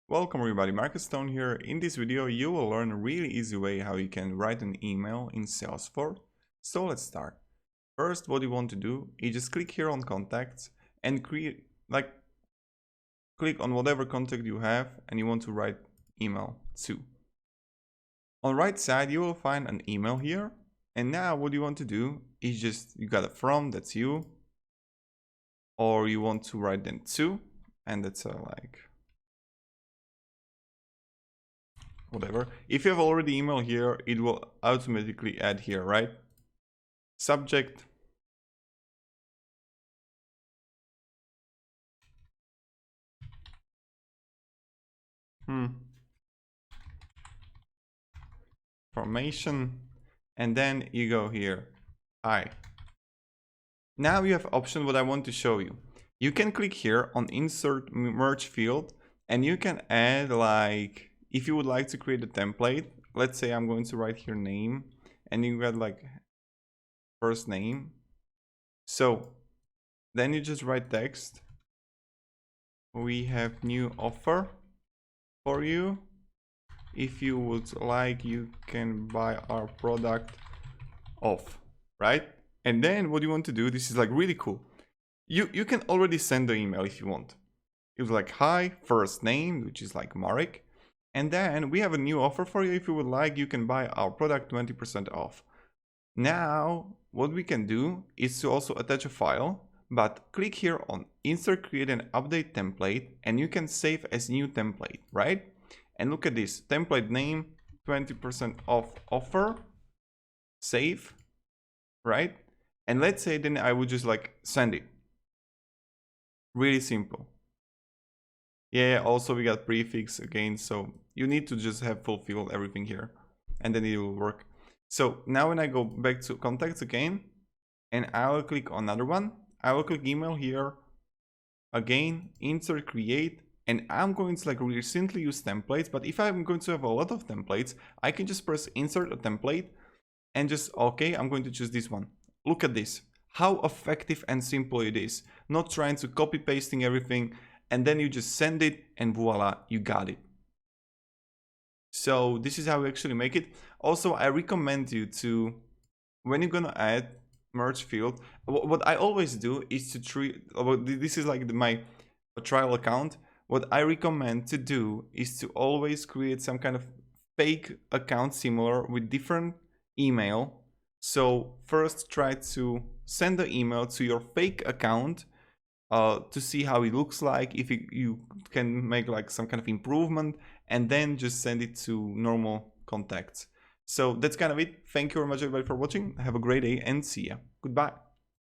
Welcome everybody, Marcus Stone here. In this video you will learn a really easy way how you can write an email in SalesForce. So let's start. First, what you want to do is just click here on contacts and click on whatever contact you have and you want to write email to. On the right side you will find an email here, and now what you want to do is you got a from, that's you, or you want to write then to, and that's whatever. If you have already email here, it will automatically add here, right? Subject. Formation. And then you go here. Hi. Now you have option what I want to show you. You can click here on insert merge field and you can add if you would like to create a template. Let's say I'm going to write here name and you got first name. So then you just write text. We have new offer for you. If you would like, you can buy our product off, right? And then what you want to do, this is really cool. You can already send the email if you want. It's hi, first name, which is Marek. And then we have a new offer for you. If you would like, you can buy our product 20% off. Now, what we can do is to also attach a file, but click here on insert, create an update template, and you can save as new template, right? And look at this template name, 20% off offer, save, right? And let's say then I would just send it. Really simple. Yeah, also we got prefix again, so you need to just have fulfill everything here and then it will work. So now when I go back to contacts again and I will click on another one, I will click email here again, insert, create, and I'm going to recently use templates. But if I'm going to have a lot of templates, I can just press insert a template and just okay, I'm going to choose this one. Look at this, how effective and simple it is. Not trying to copy pasting everything, and then you just send it and voila, you got it. So this is how we actually make it. Also, I recommend you to, when you're gonna add merge field, what I always do is to treat, this is my trial account. What I recommend to do is to always create some kind of fake account similar with different email. So first try to send the email to your fake account to see how it looks like, if you can make some kind of improvement, and then just send it to normal contacts. So that's kind of it. Thank you very much everybody for watching. Have a great day and see ya. Goodbye.